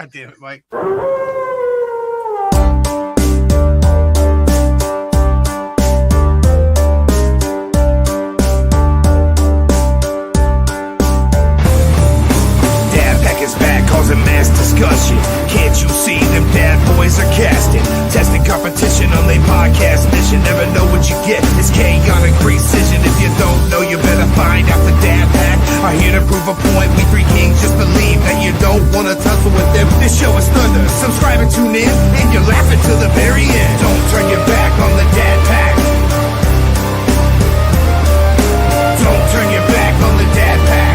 God damn it, Mike. Causing mass discussion. Can't you see them bad boys are casting? Testing competition on their podcast mission. Never know what you get. It's chaotic precision. If you don't know, you better find out the dad pack. Are here to prove a point. We three kings just believe that you don't want to tussle with them. This show is thunder. Subscribe and tune in, and you're laughing to the very end. Don't turn your back on the dad pack. Don't turn your back on the dad pack.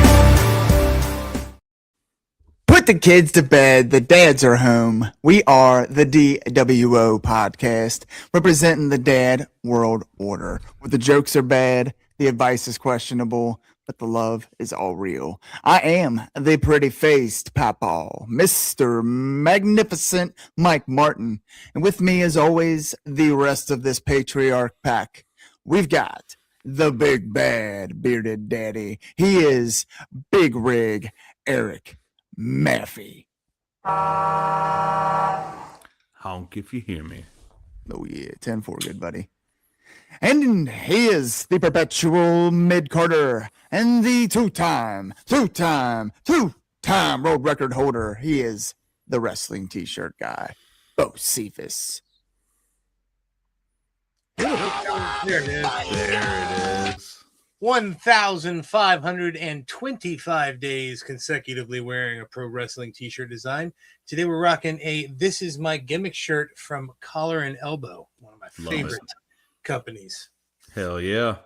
Put the kids to bed. The dads are home. We are the DWO podcast, representing the dad world order. Where the jokes are bad, the advice is questionable, but the love is all real. I am the pretty-faced papa, Mr. Magnificent Mike Martin. And with me, as always, the rest of this patriarch pack. We've got the big bad bearded daddy. He is Big Rig Eric Maffey. Honk if you hear me. Oh yeah, 10-4, good buddy. And he is the perpetual mid-carter and the two-time world record holder. He is the wrestling t-shirt guy, Bo Cephas. There it is. There it is. 1,525 days consecutively wearing a pro wrestling t-shirt design. Today we're rocking a This Is My Gimmick shirt from Collar and Elbow, one of my favorite companies. Hell yeah.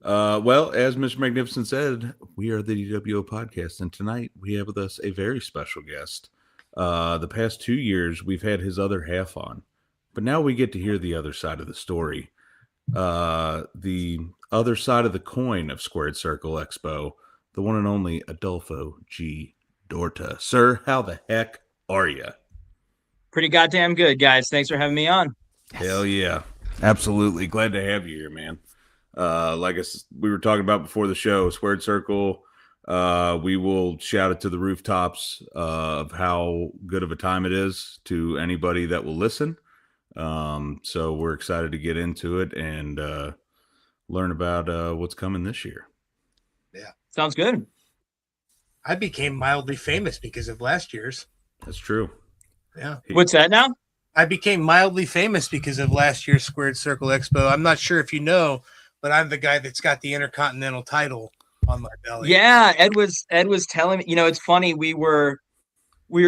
Well, as Mr. Magnificent said, we are the DWO podcast, and tonight we have with us a very special guest. The past 2 years, we've had his other half on, but now we get to hear the other side of the story. The other side of the coin of Squared Circle Expo, the one and only Adolfo G. Dorta. Sir, how the heck are you? Pretty goddamn good, guys. Thanks for having me on. Hell yeah. Absolutely. Glad to have you here, man. We were talking about before the show, Squared Circle, we will shout it to the rooftops of how good of a time it is to anybody that will listen. So we're excited to get into it and learn about what's coming this year. Yeah. Sounds good. I became mildly famous because of last year's. That's true. Yeah. What's that now? I became mildly famous because of last year's Squared Circle Expo. I'm not sure if you know, but I'm the guy that's got the Intercontinental title on my belly. Yeah, Ed was telling me, it's funny, we were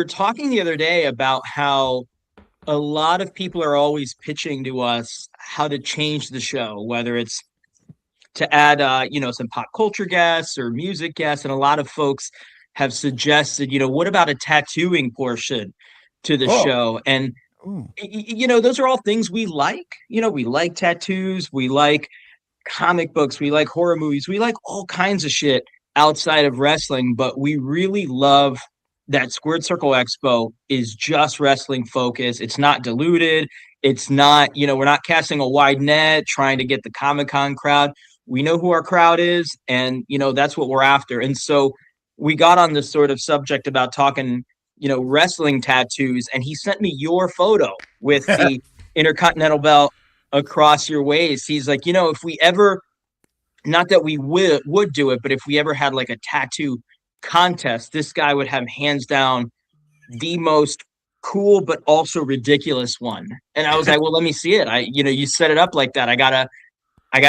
talking the other day about how a lot of people are always pitching to us how to change the show, whether it's to add some pop culture guests or music guests, and a lot of folks have suggested, what about a tattooing portion to the show? And those are all things we like. We like tattoos, we like comic books, we like horror movies, we like all kinds of shit outside of wrestling, but we really love that Squared Circle Expo is just wrestling focused. It's not diluted. It's not, we're not casting a wide net trying to get the Comic-Con crowd. We know who our crowd is, and that's what we're after. And so we got on this sort of subject about talking wrestling tattoos, and he sent me your photo with the Intercontinental belt across your waist. He's like, if we ever, not that we would do it, but if we ever had like a tattoo contest, this guy would have hands down the most cool but also ridiculous one. And I was like, well, let me see it. You set it up like that. I gotta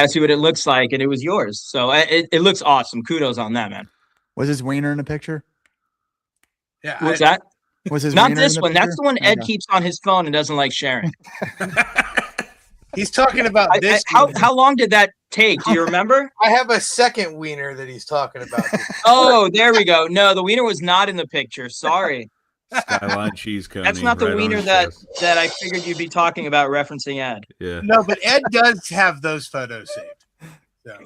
see what it looks like, and it was yours. So it looks awesome. Kudos on that, man. Was his wiener in the picture? Yeah. What's that? Was his Not wiener this in the one. picture? That's the one Ed Okay. keeps on his phone and doesn't like sharing. He's talking about this. How long did that take? Do you remember? I have a second wiener that he's talking about. Oh, there we go. No, the wiener was not in the picture. Sorry. Skyline cheese cone. That's not the right on wiener his that chest. I figured you'd be talking about referencing Ed. Yeah. No, but Ed does have those photos saved. So.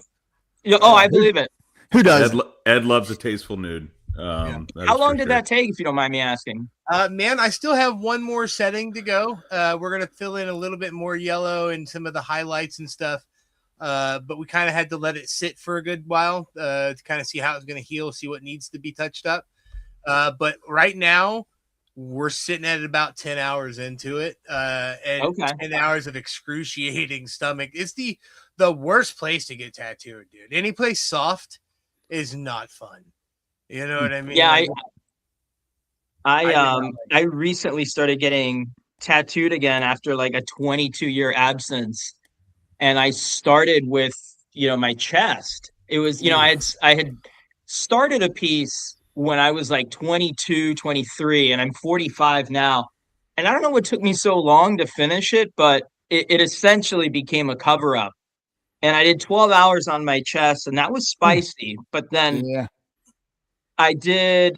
I believe it. Who does? Ed loves a tasteful nude. That How is long for did sure. that take, if you don't mind me asking? Man, I still have one more setting to go. We're going to fill in a little bit more yellow and some of the highlights and stuff. But we kind of had to let it sit for a good while to kind of see how it's going to heal, see what needs to be touched up. But right now, we're sitting at about 10 hours into it, and Okay. 10 hours of excruciating stomach. It's the worst place to get tattooed, dude. Any place soft is not fun. You know what I mean? Yeah, Like, I recently started getting tattooed again after like a 22-year absence, and I started with my chest. It was I had started a piece when I was like 22, 23, and I'm 45 now. And I don't know what took me so long to finish it, but it essentially became a cover up. And I did 12 hours on my chest, and that was spicy. But then Yeah. I did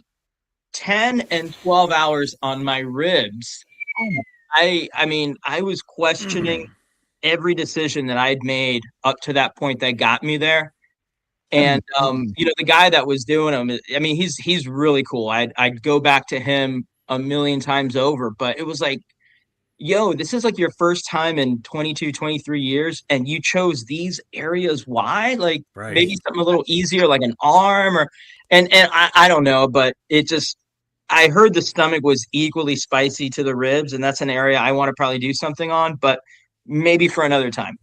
10 and 12 hours on my ribs. I mean, I was questioning every decision that I'd made up to that point that got me there. And the guy that was doing them, I mean, he's really cool. I'd go back to him a million times over, but it was like, yo, this is like your first time in 22, 23 years, and you chose these areas. Why? Like maybe something a little easier, like an arm and I don't know, but it just, I heard the stomach was equally spicy to the ribs, and that's an area I want to probably do something on, but maybe for another time.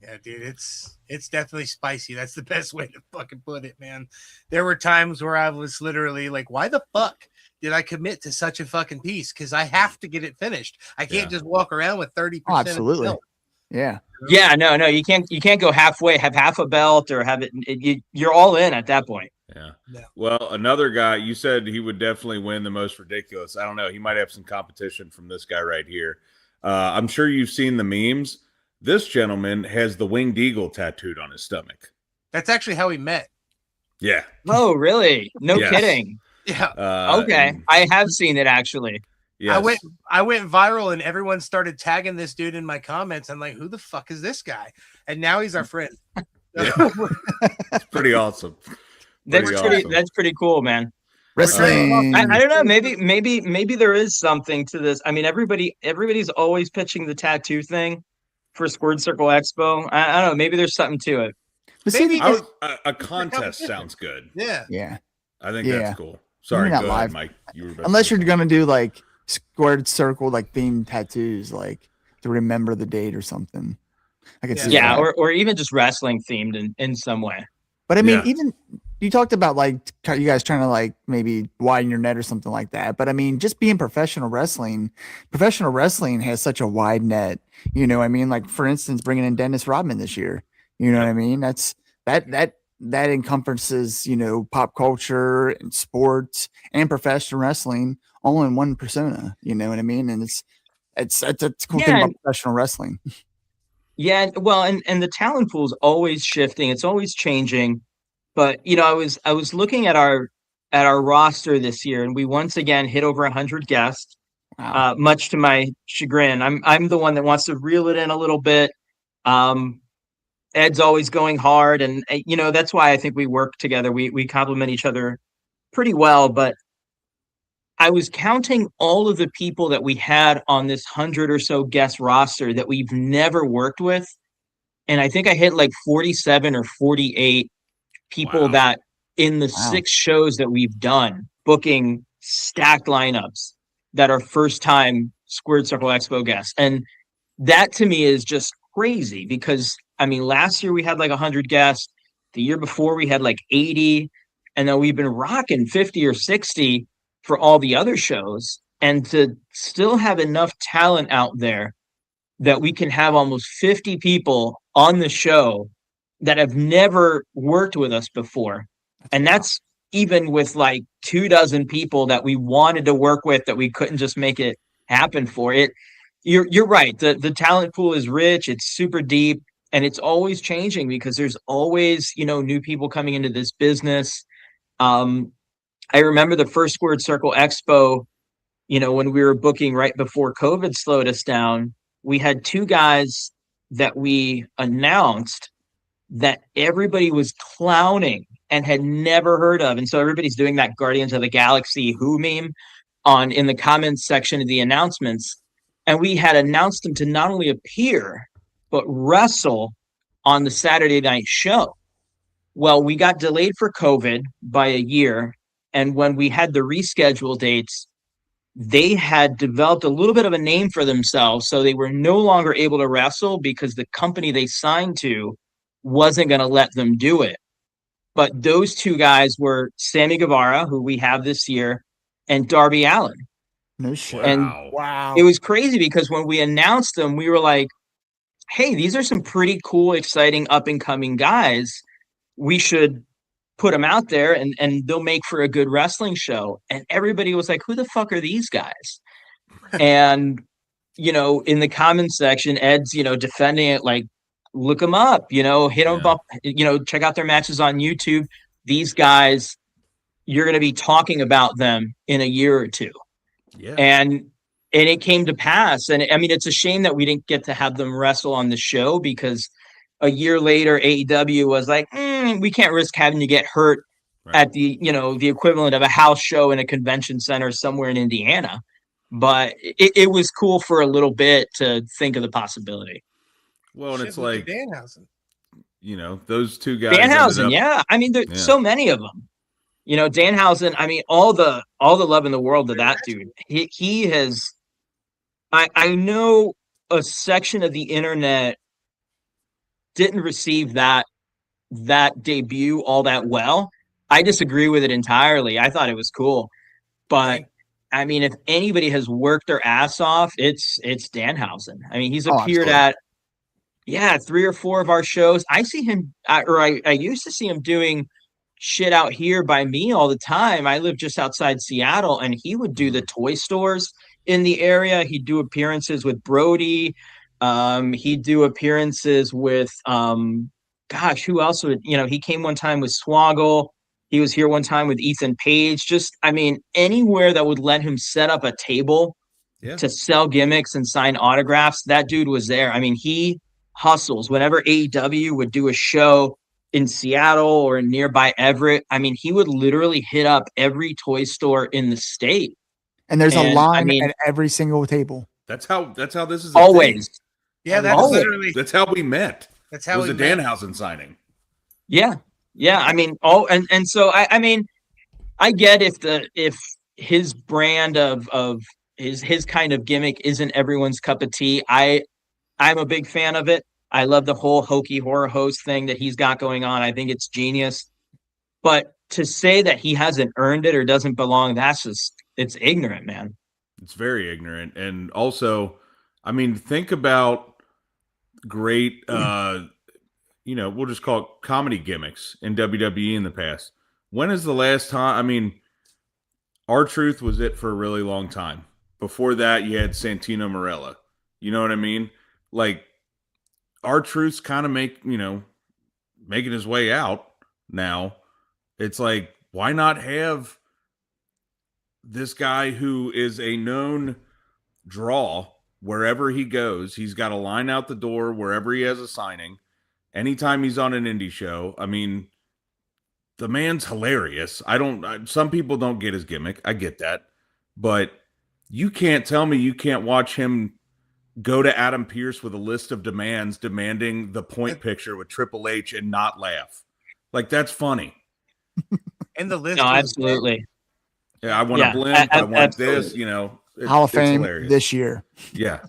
Yeah, dude, it's definitely spicy. That's the best way to fucking put it, man. There were times where I was literally like, why the fuck did I commit to such a fucking piece? Because I have to get it finished. I can't just walk around with 30%. Oh, absolutely. Yeah. Yeah, no, you can't go halfway, have half a belt or have you're all in at that point. Yeah. No. Well, another guy, you said he would definitely win the most ridiculous. I don't know. He might have some competition from this guy right here. I'm sure you've seen the memes. This gentleman has the winged eagle tattooed on his stomach. That's actually how we met. Yeah. Oh, really? No Yes. kidding. Yeah. Okay. I have seen it actually. Yes. I went viral and everyone started tagging this dude in my comments. I'm like, who the fuck is this guy? And now he's our friend. It's pretty awesome. That's pretty cool, man. Wrestling. I don't know. Maybe there is something to this. I mean, everybody's always pitching the tattoo thing for Squared Circle Expo. I don't know. Maybe there's something to it. But see, A contest sounds good. Yeah. yeah. I think that's cool. Sorry, Maybe not go ahead, live. Mike. You were about Unless to you're gonna do like squared circle, like themed tattoos, like to remember the date or something. I could see Yeah, that. or even just wrestling themed in some way. But I mean, Yeah. even you talked about like you guys trying to like maybe widen your net or something like that. But I mean, just being professional wrestling has such a wide net. You know what I mean? Like for instance, bringing in Dennis Rodman this year. You know what I mean? That encompasses, pop culture and sports and professional wrestling all in one persona. You know what I mean? And it's a cool thing about professional wrestling. Yeah, well, and the talent pool is always shifting. It's always changing. But I was looking at our roster this year, and we once again hit over 100 guests. Wow. Much to my chagrin. I'm the one that wants to reel it in a little bit. Ed's always going hard, and that's why I think we work together. We complement each other pretty well. But I was counting all of the people that we had on this 100 or so guest roster that we've never worked with, and I think I hit like 47 or 48 people that in the 6 shows that we've done, booking stacked lineups that are first time Squared Circle Expo guests. And that to me is just crazy because I mean, last year we had like 100 guests. The year before we had like 80. And then we've been rocking 50 or 60 for all the other shows. And to still have enough talent out there that we can have almost 50 people on the show that have never worked with us before. And that's even with like 24 people that we wanted to work with that we couldn't just make it happen for it. You're right. The talent pool is rich. It's super deep, and it's always changing because there's always, new people coming into this business. I remember the first Squared Circle Expo, when we were booking right before COVID slowed us down, we had 2 guys that we announced that everybody was clowning and had never heard of. And so everybody's doing that Guardians of the Galaxy Who meme in the comments section of the announcements. And we had announced them to not only appear, but wrestle on the Saturday night show. Well, we got delayed for COVID by a year. And when we had the reschedule dates, they had developed a little bit of a name for themselves. So they were no longer able to wrestle because the company they signed to wasn't going to let them do it. But those two guys were Sammy Guevara, who we have this year, and Darby Allin. No shit. And Wow. it was crazy because when we announced them, we were like, hey, these are some pretty cool, exciting, up-and-coming guys. We should put them out there and they'll make for a good wrestling show. And everybody was like, who the fuck are these guys? And, in the comments section, Ed's, defending it like, look them up, hit them up, check out their matches on YouTube. These guys, you're going to be talking about them in a year or two. Yeah. And it came to pass. And I mean, it's a shame that we didn't get to have them wrestle on the show because a year later, AEW was like, we can't risk having you get hurt at the, the equivalent of a house show in a convention center somewhere in Indiana. But it was cool for a little bit to think of the possibility. Well, and it's like Danhausen. Those two guys. Danhausen, yeah. I mean, there's so many of them. Danhausen, I mean, all the love in the world to that dude. He has, I know a section of the internet didn't receive that debut all that well. I disagree with it entirely. I thought it was cool. But I mean, if anybody has worked their ass off, it's Danhausen. I mean, he's appeared at 3 or 4 of our shows. I see him, I used to see him doing shit out here by me all the time. I live just outside Seattle, and he would do the toy stores in the area. He'd do appearances with Brody. He'd do appearances with who else would, he came one time with Swoggle. He was here one time with Ethan Page. Just, I mean, anywhere that would let him set up a table to sell gimmicks and sign autographs, that dude was there. I mean, he hustles. Whenever AEW would do a show in Seattle or in nearby Everett, I mean, he would literally hit up every toy store in the state. And there's a line at every single table. That's how this is always. Yeah, that's literally. That's how we met. That's how it was a Danhausen signing. Yeah. Yeah. I mean, and so I mean, I get if his brand of his kind of gimmick isn't everyone's cup of tea. I'm a big fan of it. I love the whole hokey horror host thing that he's got going on. I think it's genius. But to say that he hasn't earned it or doesn't belong, it's ignorant, man. It's very ignorant. And also, I mean, think about great, we'll just call it comedy gimmicks in WWE in the past. When is the last time? I mean, R-Truth was it for a really long time. Before that, you had Santino Marella. You know what I mean? Like, R-Truth's kind of making his way out now. It's like, why not have this guy who is a known draw wherever he goes? He's got a line out the door wherever he has a signing. Anytime he's on an indie show, I mean, the man's hilarious. Some people don't get his gimmick. I get that. But you can't tell me you can't watch him go to Adam Pearce with a list of demands demanding the point picture with Triple H and not laugh. Like, that's funny. And the list. No, absolutely. Yeah, I want to blend. I want this, Hall of Fame hilarious. this year. Yeah.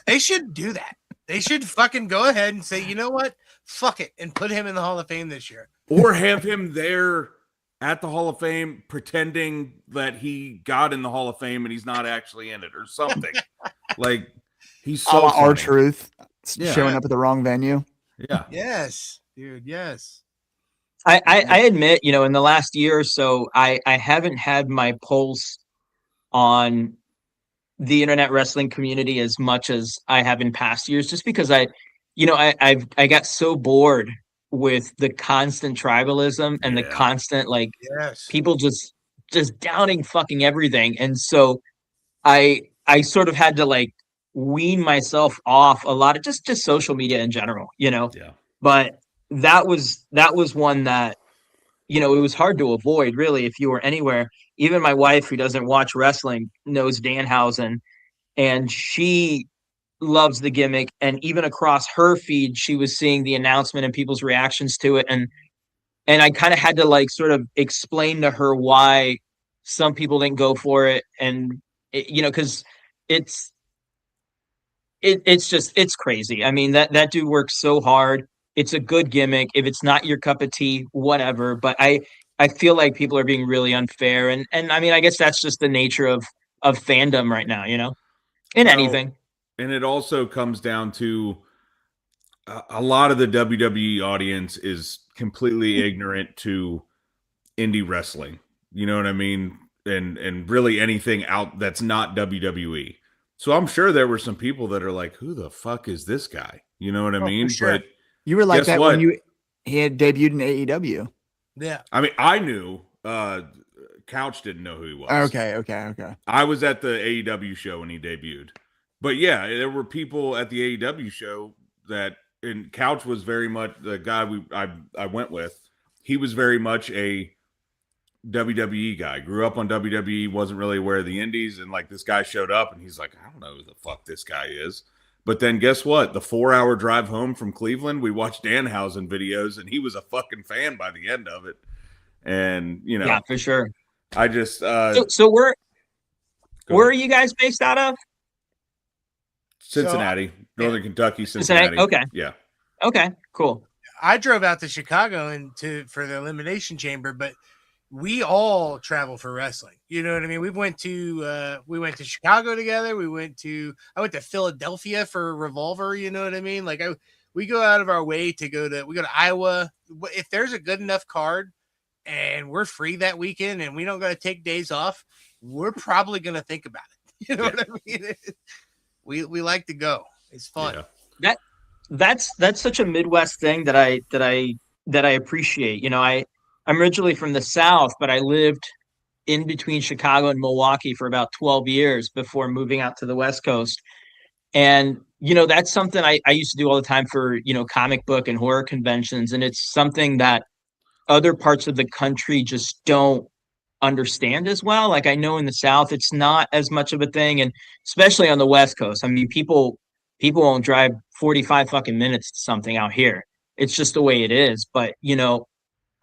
They should do that. They should fucking go ahead and say, you know what? Fuck it. And put him in the Hall of Fame this year. Or have him there at the Hall of Fame pretending that he got in the Hall of Fame and he's not actually in it or something. Like, he's so R-Truth showing up at the wrong venue. Yeah. Yes, dude. Yes. I admit, in the last year or so, I haven't had my pulse on the internet wrestling community as much as I have in past years, just because I got so bored with the constant tribalism and the constant people just downing fucking everything. And so I sort of had to wean myself off a lot of just social media in general, Yeah. But that was one that, it was hard to avoid, really, if you were anywhere. Even my wife, who doesn't watch wrestling, knows Danhausen, and she loves the gimmick. And even across her feed, she was seeing the announcement and people's reactions to it. And I kind of had to sort of explain to her why some people didn't go for it. And because it's it's crazy. I mean, that dude works so hard. It's a good gimmick. If it's not your cup of tea, whatever. But I feel like people are being really unfair, and I mean, I guess that's just the nature of fandom right now, in Well, anything. and it also comes down to a lot of the WWE audience is completely ignorant to indie wrestling. You know what I mean? And really anything out that's not WWE. So I'm sure there were some people that are like, "Who the fuck is this guy?" You know what I mean? Sure. But You were like guess that what? when he had debuted in AEW. Yeah. I mean, I knew. Couch didn't know who he was. Okay. I was at the AEW show when he debuted. But yeah, there were people at the AEW show that, and Couch was very much the guy I went with. He was very much a WWE guy. Grew up on WWE, wasn't really aware of the indies, and like this guy showed up and he's like, I don't know who the fuck this guy is. But then guess what? The 4-hour drive home from Cleveland, we watched Danhausen videos and he was a fucking fan by the end of it. And Yeah, for sure. I just So where are you guys based out of? Cincinnati, Northern Kentucky, Cincinnati. Okay. Yeah. Okay, cool. I drove out to Chicago for the Elimination Chamber, but we all travel for wrestling. You know what I mean? We went to Chicago together. I went to Philadelphia for Revolver. You know what I mean? Like we go out of our way to go to Iowa. If there's a good enough card and we're free that weekend and we don't got to take days off, we're probably going to think about it. You know what I mean? We like to go. It's fun. Yeah. That's such a Midwest thing that I appreciate. I'm originally from the South, but I lived in between Chicago and Milwaukee for about 12 years before moving out to the West Coast. And, that's something I used to do all the time for, comic book and horror conventions. And it's something that other parts of the country just don't understand as well. Like I know in the South, it's not as much of a thing. And especially on the West Coast, I mean, people won't drive 45 fucking minutes to something out here. It's just the way it is. But,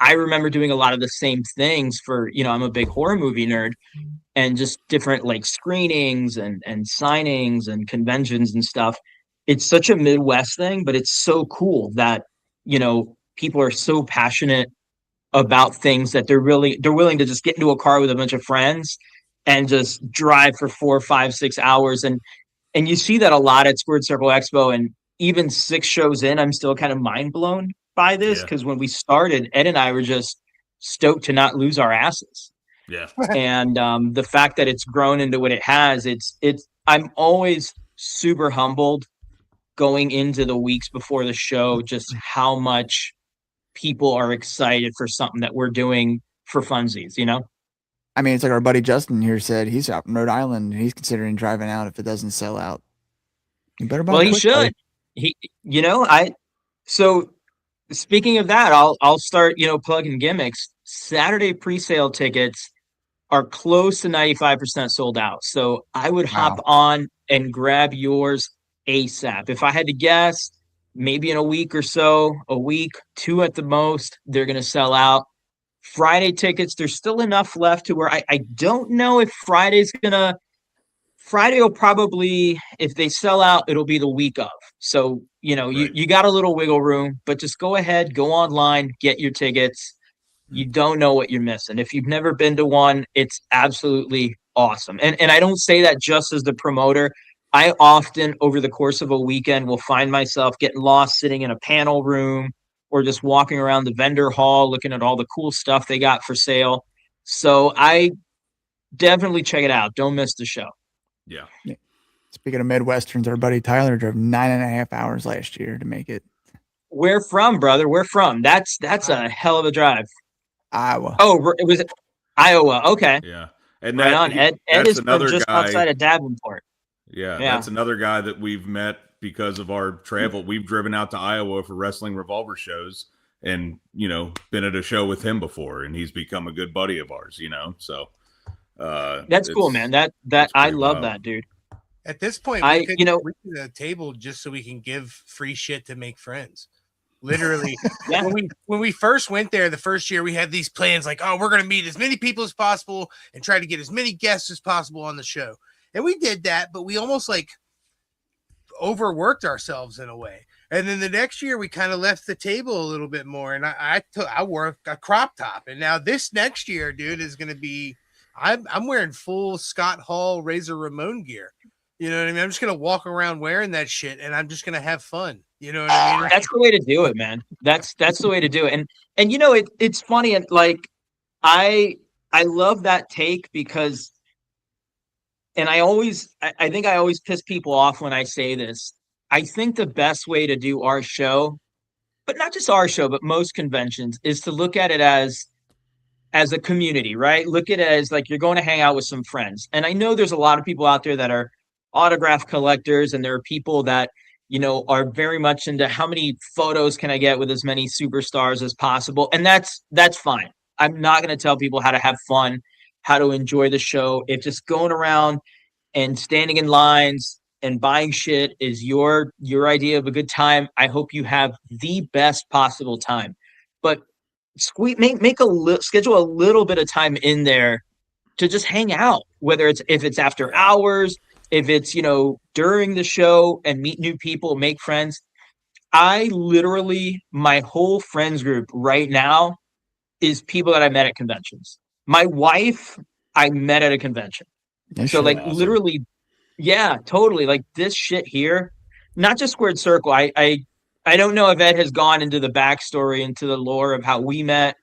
I remember doing a lot of the same things for, I'm a big horror movie nerd, and just different like screenings and signings and conventions and stuff. It's such a Midwest thing, but it's so cool that, people are so passionate about things that they're willing to just get into a car with a bunch of friends and just drive for 4, 5, 6 hours. And you see that a lot at Squared Circle Expo, and even 6 shows in, I'm still kind of mind blown by this, because when we started, Ed and I were just stoked to not lose our asses. Yeah. And the fact that it's grown into what it has, I'm always super humbled going into the weeks before the show, just how much people are excited for something that we're doing for funsies, I mean, it's like our buddy Justin here said he's out in Rhode Island and he's considering driving out if it doesn't sell out. You better buy. Well, he should. Buddy. So speaking of that, I'll start, plugging gimmicks. Saturday pre-sale tickets are close to 95% sold out. So I would hop on and grab yours ASAP. If I had to guess, maybe in a week or so, a week, 2 at the most, they're going to sell out. Friday tickets, there's still enough left to where I don't know if Friday will probably, if they sell out, it'll be the week of. So, you got a little wiggle room, but just go ahead, go online, get your tickets. You don't know what you're missing. If you've never been to one, it's absolutely awesome. And I don't say that just as the promoter. I often, over the course of a weekend, will find myself getting lost sitting in a panel room or just walking around the vendor hall, looking at all the cool stuff they got for sale. So I definitely check it out. Don't miss the show. Yeah. Speaking of Midwesterns, our buddy Tyler drove 9.5 hours last year to make it. Where from, brother? Where from? That's a hell of a drive. Iowa. Oh, it was Iowa. Okay. Yeah. And right on. Ed is from just guy, outside of Davenport. Yeah, that's another guy that we've met because of our travel. We've driven out to Iowa for wrestling revolver shows and, been at a show with him before, and he's become a good buddy of ours, So that's cool, man. That I love that, dude. At this point, we could a table just so we can give free shit to make friends. Literally, when we first went there the first year, we had these plans like, oh, we're going to meet as many people as possible and try to get as many guests as possible on the show. And we did that, but we almost like overworked ourselves in a way. And then the next year we kind of left the table a little bit more. And I wore a crop top. And now this next year, dude, is going to be, I'm wearing full Scott Hall Razor Ramon gear. You know what I mean? I'm just going to walk around wearing that shit and I'm just going to have fun. You know what I mean? That's the way to do it, man. That's the way to do it. And you know, it's funny. And like, I love that take because, and I think I always piss people off when I say this. I think the best way to do our show, but not just our show, but most conventions, is to look at it as a community, right? Look at it as like you're going to hang out with some friends. And I know there's a lot of people out there that are autograph collectors, and there are people that, you know, are very much into how many photos can I get with as many superstars as possible. And that's fine. I'm not going to tell people how to have fun, how to enjoy the show. If just going around and standing in lines and buying shit is your idea of a good time, I hope you have the best possible time. But schedule a little bit of time in there to just hang out, whether if it's after hours, if it's, you know, during the show, and meet new people, make friends. I literally, my whole friends group right now is people that I met at conventions. My wife, I met at a convention. So like awesome. Literally, yeah, totally. Like this shit here, not just Squared Circle. I don't know if Ed has gone into the backstory, into the lore of how we met,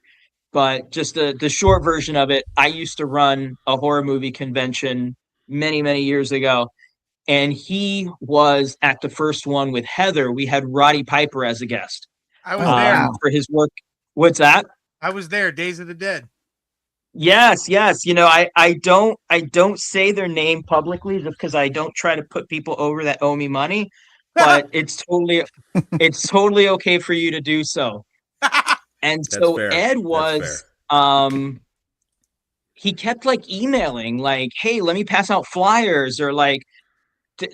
but just the short version of it. I used to run a horror movie convention many, many years ago. And he was at the first one with Heather. We had Roddy Piper as a guest. I was there for his work. What's that? I was there. Days of the Dead. Yes. You know, I don't say their name publicly just because I don't try to put people over that owe me money. But it's totally okay for you to do so. And so fair. Ed was he kept like emailing like, hey, let me pass out flyers, or like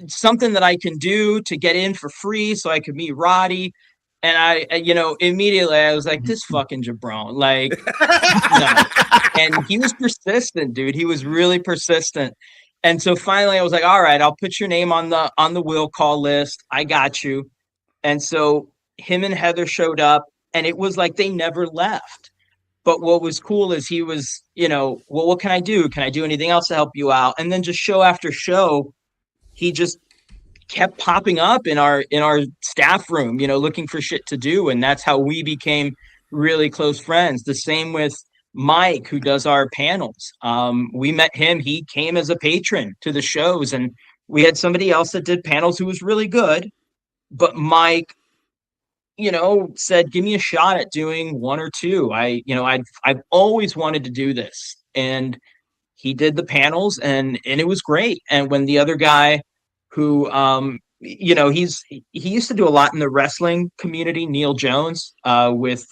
something that I can do to get in for free so I could meet Roddy. And I, you know, immediately I was like, this fucking jabron, like, no. And he was persistent, dude. He was really persistent. And so finally I was like, all right, I'll put your name on the will call list. I got you. And so him and Heather showed up, and it was like they never left. But what was cool is he was, you know, well, what can I do? Can I do anything else to help you out? And then just show after show, he just kept popping up in our staff room, you know, looking for shit to do. And that's how we became really close friends. The same with Mike, who does our panels. We met him. He came as a patron to the shows, and we had somebody else that did panels who was really good. But Mike, you know, said, give me a shot at doing one or two. I've always wanted to do this. And he did the panels, and it was great. And when the other guy who, you know, he used to do a lot in the wrestling community, Neil Jones, with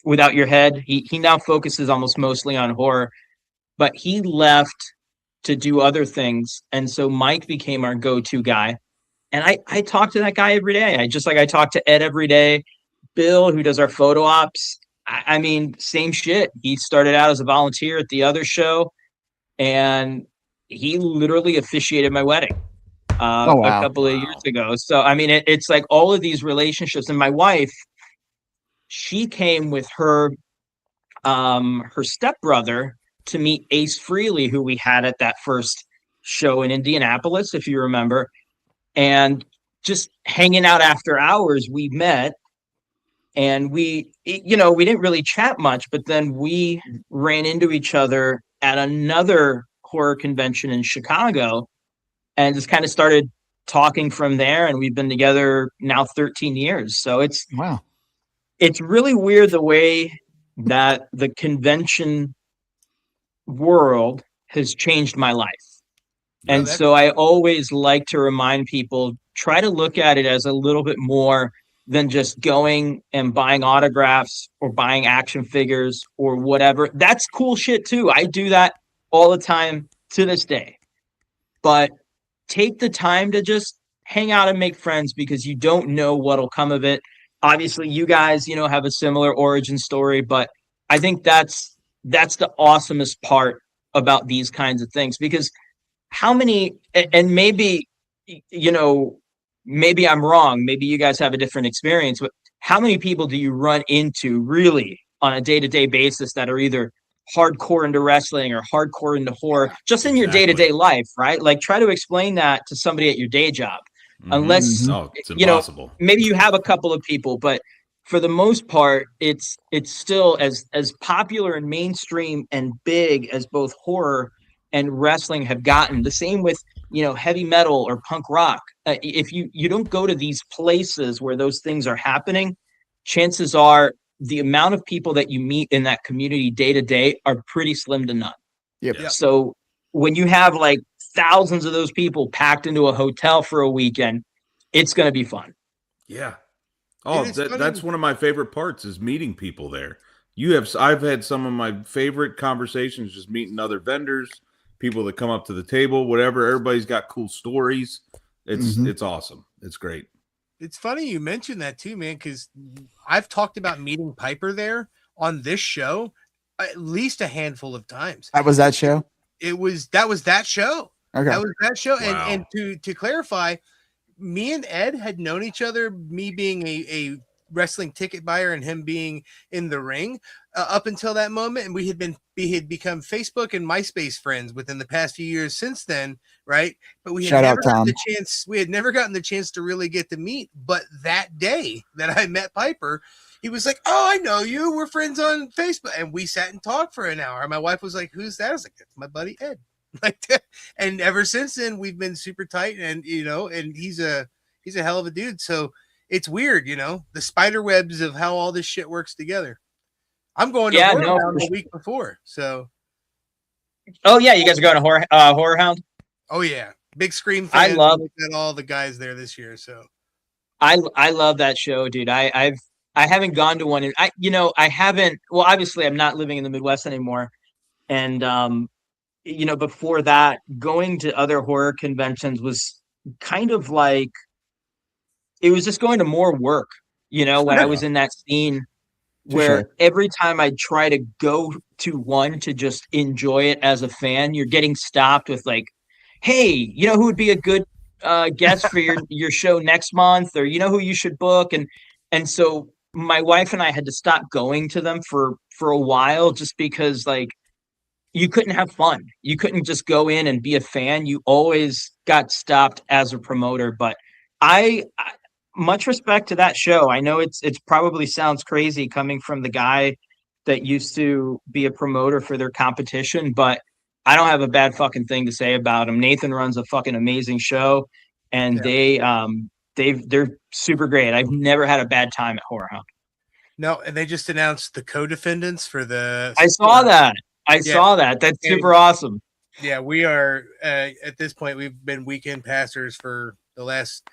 Without Your Head. He now focuses almost mostly on horror, but he left to do other things. And so Mike became our go-to guy. And I talk to that guy every day. I talk to Ed every day. Bill, who does our photo ops. I mean, same shit. He started out as a volunteer at the other show, and he literally officiated my wedding a couple of years ago. So, I mean, it's like all of these relationships. And my wife, she came with her stepbrother to meet Ace Frehley, who we had at that first show in Indianapolis, if you remember. And just hanging out after hours, we met, and we didn't really chat much, but then we ran into each other at another horror convention in Chicago and just kind of started talking from there. And we've been together now 13 years. So it's really weird the way that the convention world has changed my life. And so I always like to remind people, try to look at it as a little bit more than just going and buying autographs or buying action figures or whatever. That's cool shit too. I do that all the time to this day. But take the time to just hang out and make friends, because you don't know what'll come of it. Obviously, you guys, have a similar origin story, but I think that's the awesomest part about these kinds of things, because how many, and maybe, you know, maybe I'm wrong. Maybe you guys have a different experience, but how many people do you run into really on a day-to-day basis that are either hardcore into wrestling or hardcore into horror, just in your day-to-day life, right? Like, try to explain that to somebody at your day job. Unless, No, it's you know, impossible. maybe you have a couple of people, but for the most part, it's still as popular and mainstream and big as both horror and wrestling have gotten. The same with, you know, heavy metal or punk rock. If you don't go to these places where those things are happening, chances are the amount of people that you meet in that community day to day are pretty slim to none. Yep. So when you have like thousands of those people packed into a hotel for a weekend, it's going to be fun. Yeah. Oh, that's one of my favorite parts is meeting people there. I've had some of my favorite conversations just meeting other vendors, people that come up to the table, whatever. Everybody's got cool stories. It's awesome. It's great. It's funny you mentioned that too, man, because I've talked about meeting Piper there on this show at least a handful of times. That was that show? That was that show. Okay. That was that show. Wow. And to clarify, me and Ed had known each other, me being a wrestling ticket buyer and him being in the ring up until that moment. And we had become Facebook and MySpace friends within the past few years since then. Right. But we had never gotten the chance to really get to meet. But that day that I met Piper, he was like, "Oh, I know you. We're friends on Facebook." And we sat and talked for an hour. My wife was like, "Who's that?" I was like, "That's my buddy Ed." Like that. And ever since then we've been super tight, and you know, and he's a hell of a dude. So it's weird, you know, the spider webs of how all this shit works together. I'm going to Horror the week before. So oh yeah, you guys are going to Horror Hound? Oh yeah. Big Scream fan. I love all the guys there this year. So I love that show, dude. I haven't gone to one, and I haven't, well, obviously I'm not living in the Midwest anymore. And you know, before that, going to other horror conventions was kind of like, it was just going to more work, you know, when I was in that scene where every time I try to go to one to just enjoy it as a fan, you're getting stopped with like, "Hey, you know who would be a good guest for your show next month?" Or, "You know who you should book?" And so my wife and I had to stop going to them for a while, just because like you couldn't have fun. You couldn't just go in and be a fan. You always got stopped as a promoter. But I much respect to that show. I know it's probably sounds crazy coming from the guy that used to be a promoter for their competition, but I don't have a bad fucking thing to say about him. Nathan runs a fucking amazing show, and they're super great. I've never had a bad time at Horror Hound. No, and they just announced the co-defendants for the. I saw that. Saw that. That's super awesome. Yeah, we are at this point. We've been weekend passers for the last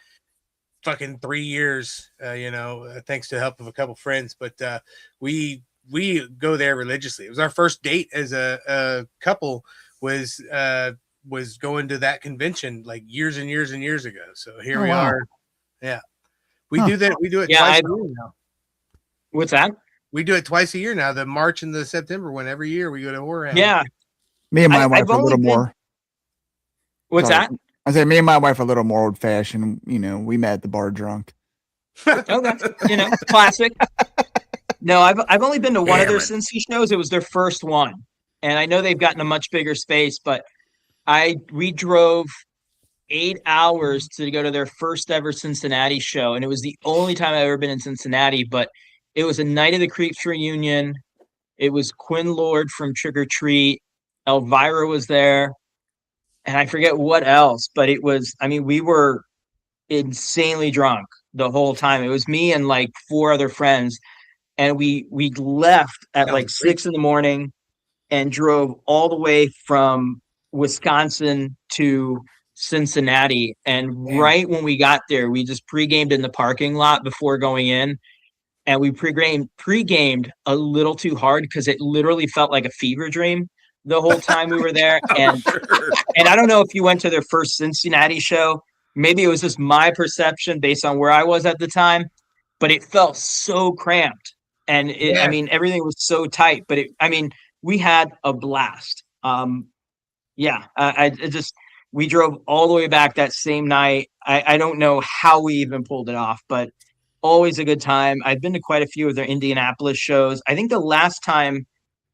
fucking 3 years. You know, thanks to the help of a couple friends, but we go there religiously. It was our first date as a couple. Was going to that convention like years and years and years ago. So here we are. Yeah, we do that. We do it twice a year now. What's that? We do it twice a year now. The March and the September one. Every year we go to Horror Hound. Yeah. Me and my wife a little more. What's that? I say me and my wife a little more old fashioned. You know, we met at the bar drunk. Okay, you know, classic. No, I've only been to one of their Cincy shows. It was their first one, and I know they've gotten a much bigger space. But we drove 8 hours to go to their first ever Cincinnati show, and it was the only time I've ever been in Cincinnati. But it was a Night of the Creeps reunion. It was Quinn Lord from Trick or Treat. Elvira was there, and I forget what else. But it was, I mean, we were insanely drunk the whole time. It was me and like 4 other friends, and we left at like 6 a.m. and drove all the way from Wisconsin to Cincinnati. And right when we got there, we just pre-gamed in the parking lot before going in. And we pre-gamed a little too hard because it literally felt like a fever dream the whole time we were there. And I don't know if you went to their first Cincinnati show. Maybe it was just my perception based on where I was at the time, but it felt so cramped. And I mean, everything was so tight, but we had a blast. I just, We drove all the way back that same night. I don't know how we even pulled it off, but always a good time. I've been to quite a few of their Indianapolis shows. I think the last time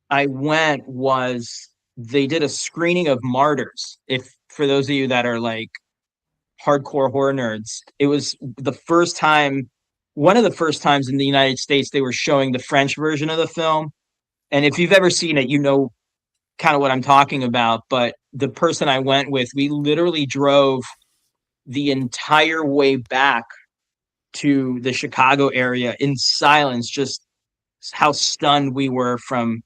I went was they did a screening of Martyrs. If for those of you that are like hardcore horror nerds, it was the first time, one of the first times in the United States they were showing the French version of the film. And if you've ever seen it, you know kind of what I'm talking about. But the person I went with, we literally drove the entire way back to the Chicago area in silence, just how stunned we were from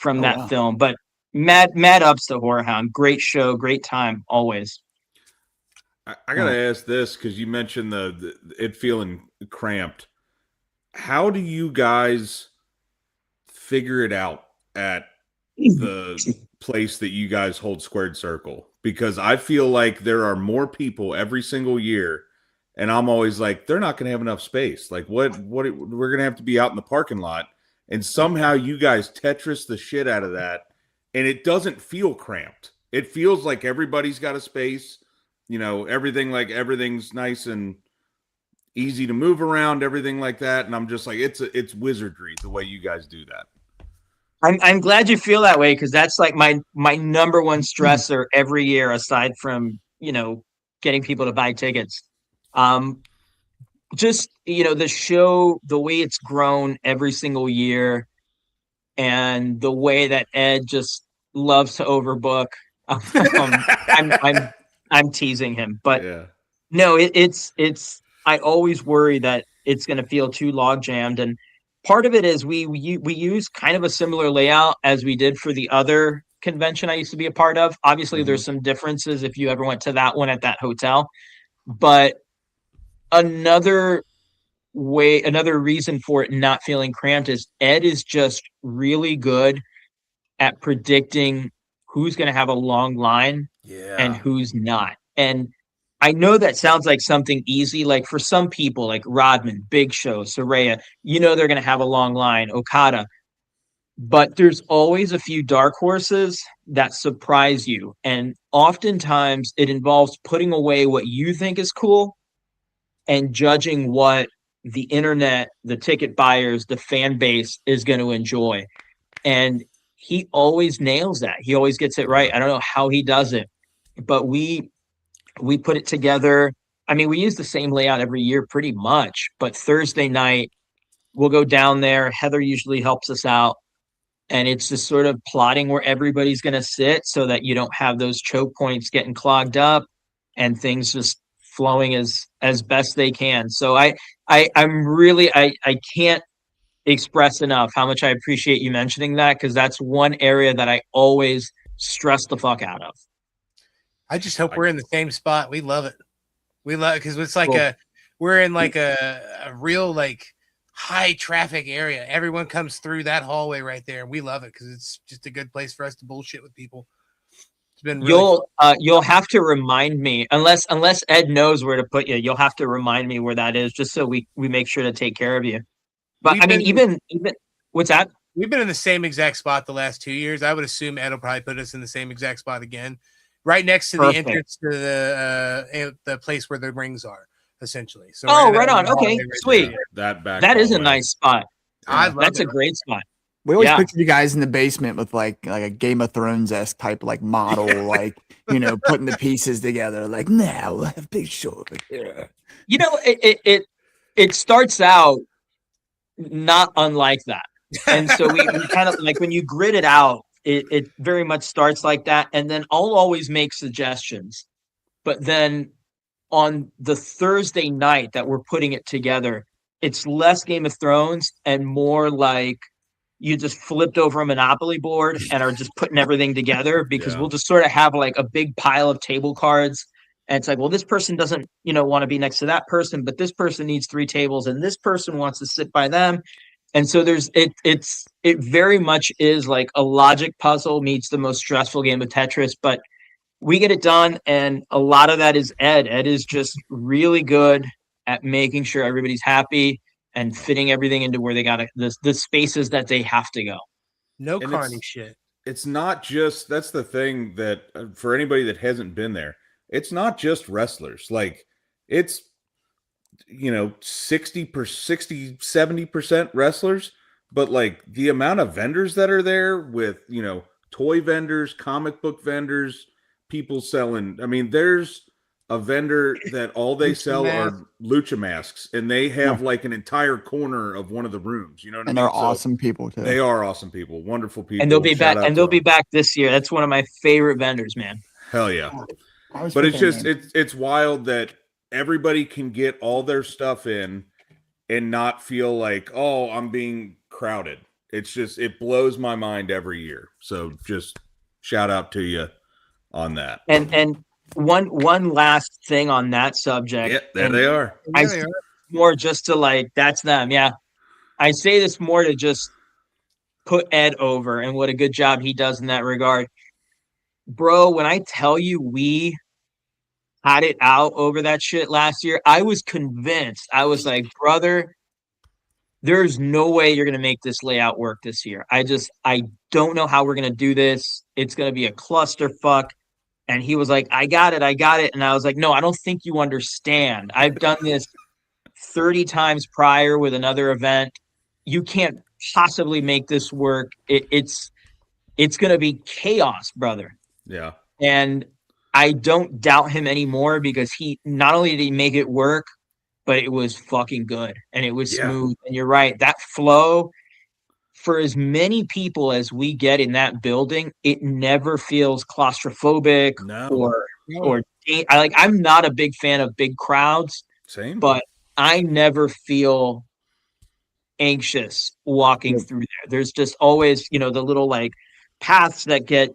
that film. But mad ups to Horror Hound. Great show, great time, always. I gotta ask this because you mentioned the it feeling cramped. How do you guys figure it out at the place that you guys hold Squared Circle? Because I feel like there are more people every single year, and I'm always like, they're not going to have enough space. Like, what we're going to have to be out in the parking lot, and somehow you guys Tetris the shit out of that, and it doesn't feel cramped. It feels like everybody's got a space. You know, everything's nice and easy to move around, everything like that. And I'm just like, it's wizardry the way you guys do that. I'm glad you feel that way, because that's like my number one stressor every year, aside from, you know, getting people to buy tickets. Just, you know, the show, the way it's grown every single year, and the way that Ed just loves to overbook. I'm teasing him, but yeah. No, it's I always worry that it's going to feel too log jammed, and part of it is we use kind of a similar layout as we did for the other convention I used to be a part of. Obviously, there's some differences if you ever went to that one at that hotel, but another reason for it not feeling cramped is Ed is just really good at predicting who's going to have a long line and who's not. And I know that sounds like something easy. Like for some people, like Rodman, Big Show, Soraya, you know they're going to have a long line, Okada. But there's always a few dark horses that surprise you. And oftentimes it involves putting away what you think is cool and judging what the internet, the ticket buyers, the fan base is going to enjoy. And he always nails that. He always gets it right. I don't know how he does it, but we put it together. I mean, we use the same layout every year pretty much, but Thursday night we'll go down there. Heather usually helps us out, and it's just sort of plotting where everybody's going to sit so that you don't have those choke points getting clogged up and things just flowing as best they can. So I can't express enough how much I appreciate you mentioning that, because that's one area that I always stress the fuck out of. I just hope we're in the same spot. We love it. We love it because it's like we're in like a real like high traffic area. Everyone comes through that hallway right there, and we love it because it's just a good place for us to bullshit with people. It's been really you'll have to remind me, unless Ed knows where to put you. You'll have to remind me where that is, just so we make sure to take care of you. But even what's that? We've been in the same exact spot the last 2 years. I would assume Ed will probably put us in the same exact spot again, right next to the entrance to the place where the rings are, essentially. So right on. Okay, sweet. That is a nice spot. That's a great spot. We always picture you guys in the basement with like a Game of Thrones-esque type like model, like, you know, putting the pieces together. Like, now we'll have Big Show. Yeah. You know, it starts out not unlike that, and so we kind of like when you grid it out, it very much starts like that, and then I'll always make suggestions, but then on the Thursday night that we're putting it together, it's less Game of Thrones and more like you just flipped over a Monopoly board and are just putting everything together, because we'll just sort of have like a big pile of table cards. And it's like, well, this person doesn't, you know, want to be next to that person, but this person needs 3 tables and this person wants to sit by them. And so it very much is like a logic puzzle meets the most stressful game of Tetris, but we get it done. And a lot of that is Ed. Ed is just really good at making sure everybody's happy and fitting everything into where they got the spaces that they have to go. No carny shit. It's not just, that's the thing that for anybody that hasn't been there, it's not just wrestlers. Like it's 70% wrestlers, but like the amount of vendors that are there with, toy vendors, comic book vendors, people selling. I mean, there's a vendor that all they sell are lucha masks, and they have like an entire corner of one of the rooms. You know what I mean? And they're awesome people too. They are awesome people, wonderful people. And they'll be back. And they'll be back this year. That's one of my favorite vendors, man. Hell yeah! But it's just it's wild that everybody can get all their stuff in and not feel like, oh, I'm being crowded. It's just, it blows my mind every year. So just shout out to you on that. And one last thing on that subject. Yeah, there they are. More just to like, that's them. Yeah. I say this more to just put Ed over and what a good job he does in that regard. Bro, when I tell you we had it out over that shit last year, I was convinced. I was like, brother, there's no way you're going to make this layout work this year. I don't know how we're going to do this. It's going to be a clusterfuck. And he was like, I got it. And I was like, no, I don't think you understand. I've done this 30 times prior with another event. You can't possibly make this work. It's going to be chaos, brother. Yeah. And I don't doubt him anymore because he not only did he make it work, but it was fucking good and it was smooth. And you're right. That flow, for as many people as we get in that building, it never feels claustrophobic I'm not a big fan of big crowds. Same. But I never feel anxious walking through there. There's just always, the little like paths that get,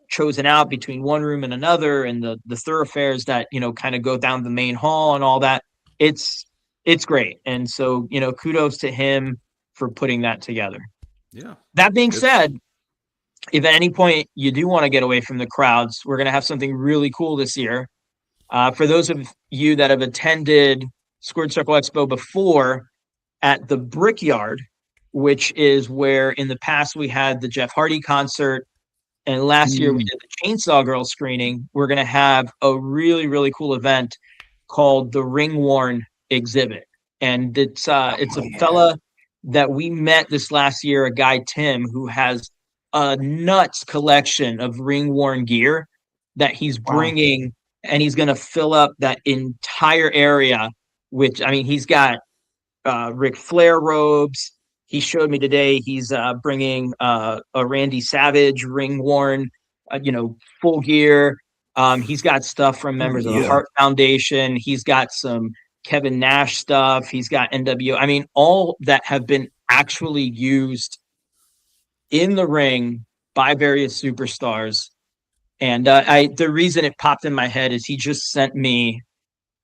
chosen out between one room and another, and the thoroughfares that, kind of go down the main hall and all that. It's great. And so, kudos to him for putting that together. Yeah. That being said, if at any point you do want to get away from the crowds, we're going to have something really cool this year. For those of you that have attended Squared Circle Expo before, at the Brickyard, which is where in the past we had the Jeff Hardy concert, and last year we did the Chainsaw Girl screening, we're going to have a really, really cool event called the Ring Worn exhibit. And it's a fella that we met this last year, a guy, Tim, who has a nuts collection of ring worn gear that he's bringing, and he's going to fill up that entire area, which, I mean, he's got Ric Flair robes. He showed me today he's bringing a Randy Savage ring worn, full gear. He's got stuff from members of the Hart Foundation. He's got some Kevin Nash stuff. He's got NWO. I mean, all that have been actually used in the ring by various superstars. And the reason it popped in my head is he just sent me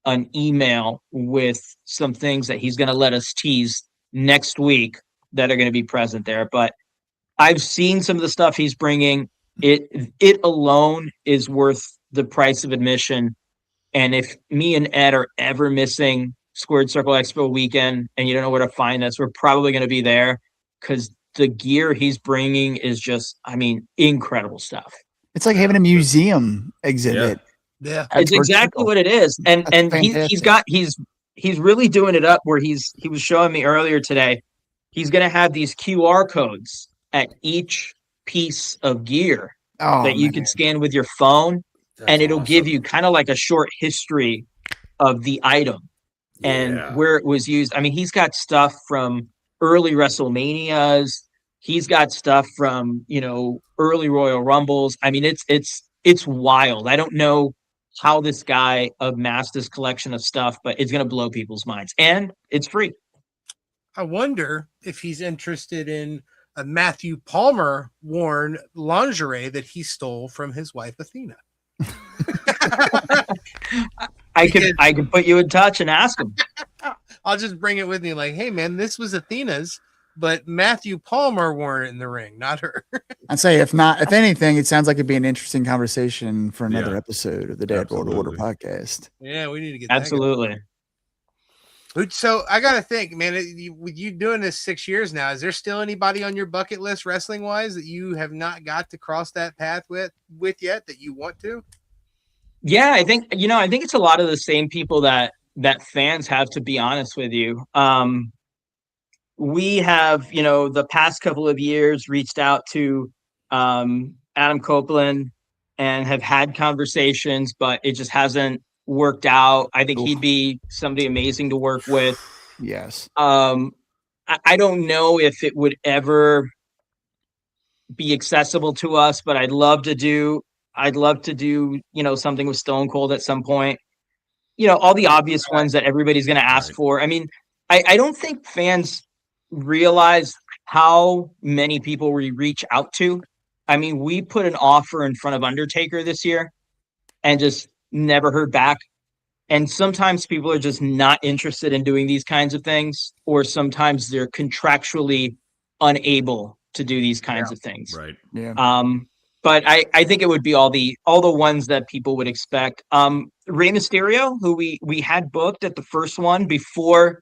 an email with some things that he's going to let us tease next week that are going to be present there. But I've seen some of the stuff he's bringing. It alone is worth the price of admission. And if me and Ed are ever missing Squared Circle Expo weekend and you don't know where to find us, we're probably going to be there because the gear he's bringing is just, I mean, incredible stuff. It's like having a museum exhibit. Yeah. It's exactly what it is. And he's really doing it up where he was showing me earlier today. He's going to have these QR codes at each piece of gear that you can scan with your phone. And it'll give you kind of like a short history of the item and where it was used. I mean, he's got stuff from early WrestleManias. He's got stuff from, early Royal Rumbles. I mean, it's wild. I don't know how this guy amassed this collection of stuff, but it's going to blow people's minds. And it's free. I wonder if he's interested in a Matthew Palmer worn lingerie that he stole from his wife, Athena. I can put you in touch and ask him. I'll just bring it with me like, hey man, this was Athena's, but Matthew Palmer wore it in the ring, not her. I'd say if anything, it sounds like it'd be an interesting conversation for another episode of the Dad World Order podcast. Yeah, we need to get absolutely. So I gotta think, man, with you doing this 6 years now, is there still anybody on your bucket list wrestling wise that you have not got to cross that path with yet that you want to? Yeah, I think it's a lot of the same people that fans have, to be honest with you. We have, the past couple of years reached out to Adam Copeland and have had conversations, but it just hasn't worked out. I think Oof. he'd be somebody amazing to work with. Yes. I don't know if it would ever be accessible to us, but I'd love to do, something with Stone Cold at some point. All the obvious ones that everybody's going to ask Right. for. I mean, I don't think fans realize how many people we reach out to. I mean, we put an offer in front of Undertaker this year and just never heard back. And sometimes people are just not interested in doing these kinds of things, or sometimes they're contractually unable to do these kinds of things. Right. Yeah. But I think it would be all the ones that people would expect. Rey Mysterio, who we had booked at the first one before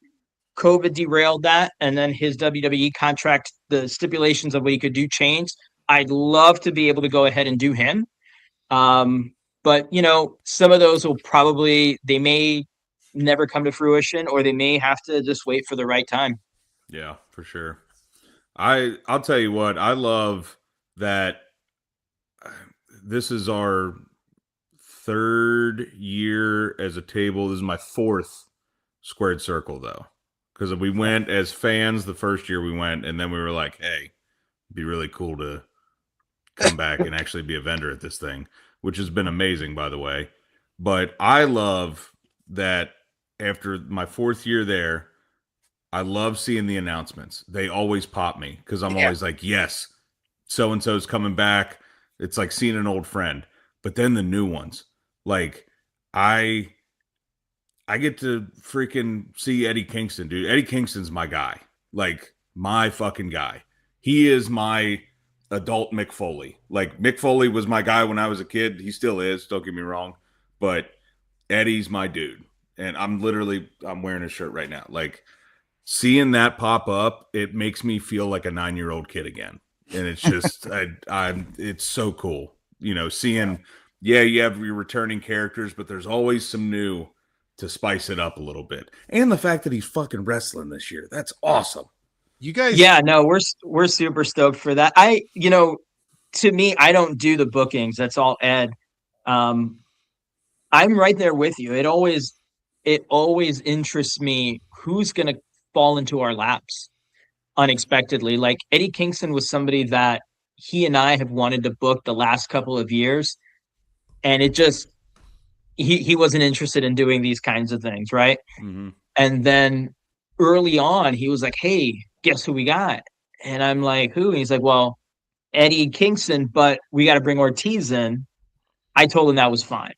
COVID derailed that, and then his WWE contract, the stipulations of what he could do changed. I'd love to be able to go ahead and do him. But some of those they may never come to fruition, or they may have to just wait for the right time. Yeah, for sure. I'll tell you what, I love that this is our third year as a table. This is my fourth Squared Circle, though, because we went as fans the first year we went, and then we were like, hey, it'd be really cool to come back and actually be a vendor at this thing, which has been amazing, by the way. But I love that after my fourth year there, I love seeing the announcements. They always pop me because I'm always like, yes, so-and-so's coming back. It's like seeing an old friend. But then the new ones, like I get to freaking see Eddie Kingston, dude. Eddie Kingston's my guy, like my fucking guy. He is my adult Mick Foley. Like Mick Foley was my guy when I was a kid. He still is, don't get me wrong. But Eddie's my dude. And I'm wearing his shirt right now. Like seeing that pop up, it makes me feel like a 9-year-old kid again. And it's just, it's so cool, seeing, you have your returning characters, but there's always some new to spice it up a little bit. And the fact that he's fucking wrestling this year, that's awesome. You guys, Yeah, no, we're super stoked for that. To me, I don't do the bookings. That's all Ed. I'm right there with you. It always interests me who's going to fall into our laps unexpectedly. Like Eddie Kingston was somebody that he and I have wanted to book the last couple of years, and it just he wasn't interested in doing these kinds of things, right? Mm-hmm. And then early on, he was like, "Hey, guess who we got?" And I'm like, "Who?" And he's like, "Well, Eddie Kingston, but we got to bring Ortiz in." I told him that was fine.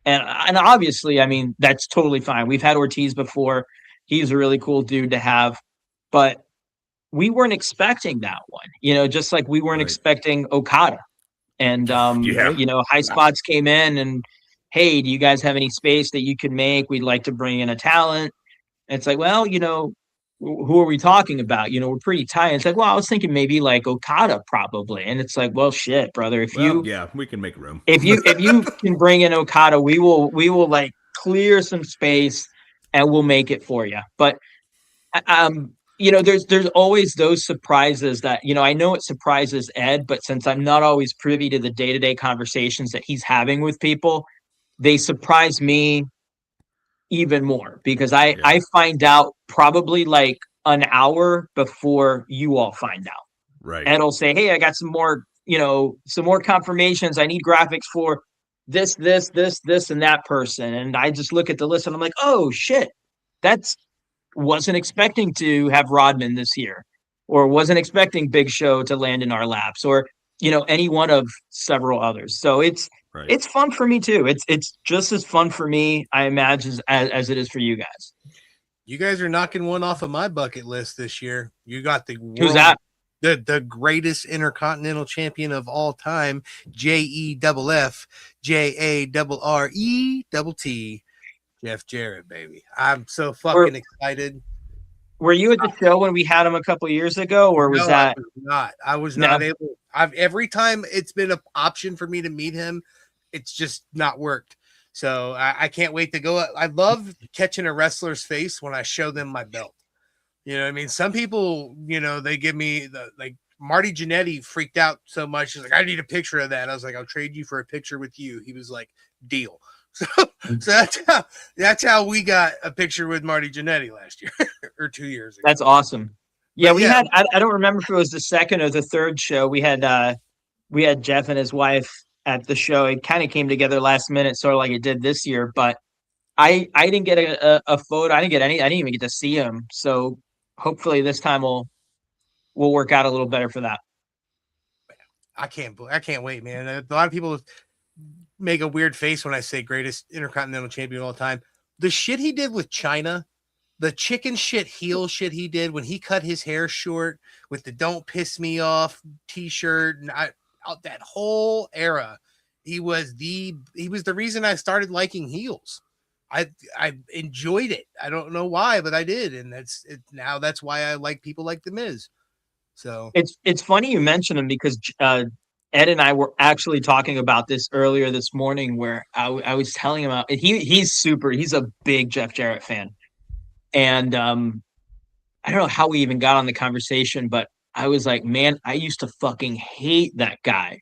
And obviously, I mean, that's totally fine. We've had Ortiz before. He's a really cool dude to have. But we weren't expecting that one, just like we weren't expecting Okada. And, High Spots came in and, hey, do you guys have any space that you can make? We'd like to bring in a talent. And it's like, well, who are we talking about? We're pretty tight. It's like, well, I was thinking maybe like Okada probably. And it's like, well, shit, brother. We can make room. if you can bring in Okada, we will like clear some space and we'll make it for you. But there's always those surprises that, I know it surprises Ed, but since I'm not always privy to the day-to-day conversations that he's having with people, they surprise me even more because I find out probably like an hour before you all find out. Right. Ed will say, hey, I got some more confirmations. I need graphics for this, and that person. And I just look at the list and I'm like, oh shit, wasn't expecting to have Rodman this year, or wasn't expecting Big Show to land in our laps, or any one of several others. So it's fun for me too. It's just as fun for me, I imagine, as it is for you guys. You guys are knocking one off of my bucket list this year. You got Who's that? The greatest intercontinental champion of all time, JEFF, JARRETT. Jeff Jarrett, baby. I'm so fucking excited. Were you at the show when we had him a couple of years ago, or was that? I was not able. Every time it's been an option for me to meet him, it's just not worked. So I can't wait to go. I love catching a wrestler's face when I show them my belt. You know what I mean? Some people, they give me like Marty Jannetty freaked out so much. He's like, I need a picture of that. I was like, I'll trade you for a picture with you. He was like, deal. So that's how we got a picture with Marty Jannetty last year or 2 years ago. That's awesome. Yeah, we had, I don't remember if it was the second or the third show. We had Jeff and his wife at the show. It kind of came together last minute, sort of like it did this year, but I didn't get a photo. I didn't even get to see him. So hopefully this time we'll work out a little better for that. I can't wait, man. A lot of people make a weird face when I say greatest intercontinental champion of all time. The shit he did with China, the chicken shit heel shit he did when he cut his hair short with the "Don't Piss Me Off" t-shirt, and that whole era, he was the reason I started liking heels. I enjoyed it. I don't know why, but I did, and that's why I like people like The Miz. So it's funny you mention him because Ed and I were actually talking about this earlier this morning, where I was telling him about he's a big Jeff Jarrett fan, and I don't know how we even got on the conversation, but I was like, man, I used to fucking hate that guy.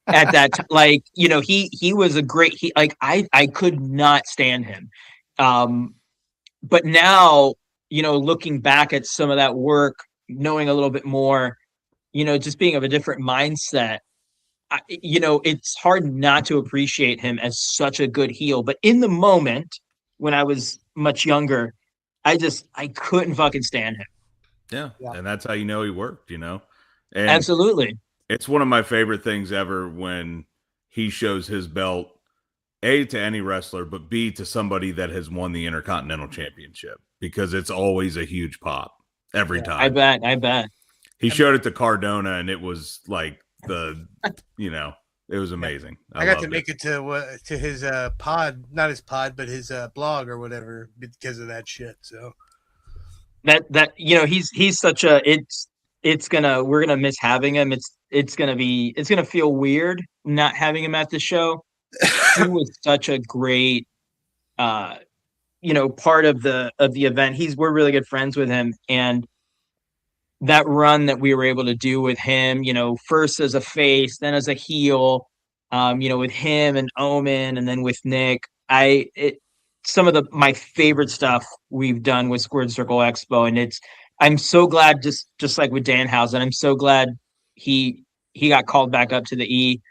At that time, like, he was a great, I could not stand him. But now, looking back at some of that work, knowing a little bit more, just being of a different mindset, it's hard not to appreciate him as such a good heel. But in the moment when I was much younger, I couldn't fucking stand him. Yeah. And that's how he worked, And absolutely. It's one of my favorite things ever when he shows his belt, A, to any wrestler, but B, to somebody that has won the Intercontinental Championship, because it's always a huge pop every time. I bet. He showed it to Cardona, and it was like it was amazing. I got to make it to his pod, not his pod, but his blog or whatever because of that shit. So that he's such a we're gonna miss having him. It's gonna feel weird not having him at the show. He was such a great part of the event. We're really good friends with him, and that run that we were able to do with him, first as a face, then as a heel, with him and Omen, and then with Nick. Some of my favorite stuff we've done with Squared Circle Expo, and I'm so glad, just like with Danhausen, I'm so glad he got called back up to the E.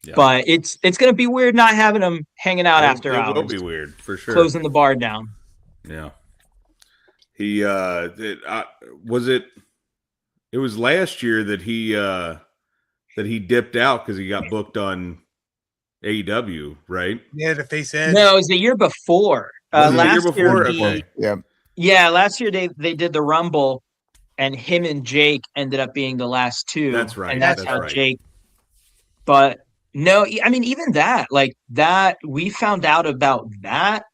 Yeah. But it's gonna be weird not having him hanging out after hours. It will be weird for sure. Closing the bar down. Yeah. He it was last year that he dipped out because he got booked on AEW, right? Yeah, to face Ed. No, it was the year before. Last year. Yeah, last year they did the Rumble, and him and Jake ended up being the last two. That's right. And that's how right. Jake. But no, I mean, even that, like that, we found out about that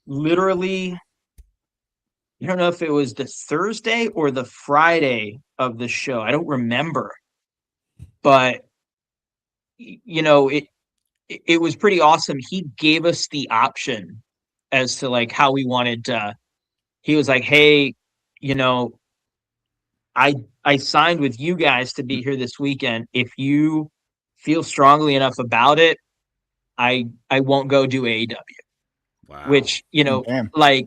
literally. I don't know if it was the Thursday or the Friday of the show. I don't remember, but it was pretty awesome. He gave us the option as to like how we wanted to. He was like, hey, I signed with you guys to be here this weekend. If you feel strongly enough about it, I won't go do AEW. Wow. Which, like,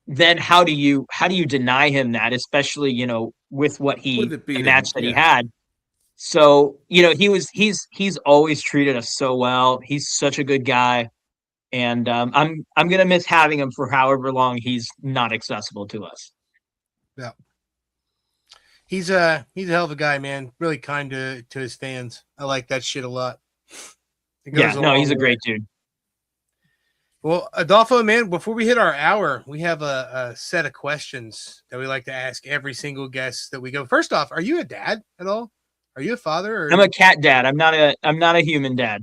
then how do you deny him that, especially, with the match that he had. So, he's always treated us so well. He's such a good guy. And I'm gonna miss having him for however long he's not accessible to us. Yeah, he's a hell of a guy, man. Really kind to his fans. I like that shit a lot. He's a great dude. Well, Adolfo, man, before we hit our hour, we have a set of questions that we like to ask every single guest that we go. First off, are you a dad at all? Are you a father? I'm a cat dad. I'm not a human dad.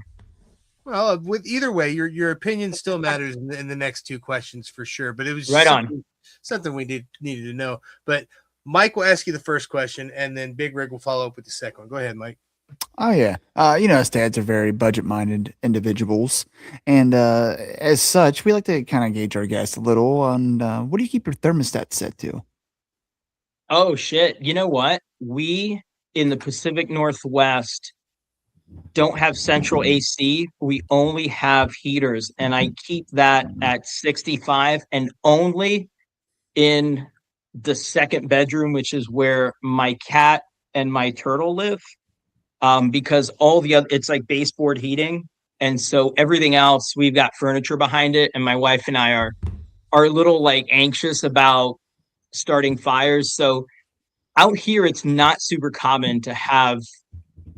Well, with either way, your opinion still matters in the next two questions for sure. But it was right on something we needed to know. But Mike will ask you the first question, and then Big Rig will follow up with the second one. Go ahead, Mike. Oh yeah. Us dads are very budget-minded individuals, and as such, we like to kind of gauge our guests a little on what do you keep your thermostat set to? Oh shit. You know what? We in the Pacific Northwest don't have central AC. We only have heaters, and I keep that at 65 and only in the second bedroom, which is where my cat and my turtle live. Because all the other, it's like baseboard heating, and so everything else, we've got furniture behind it, and my wife and I are a little like anxious about starting fires. So out here, it's not super common to have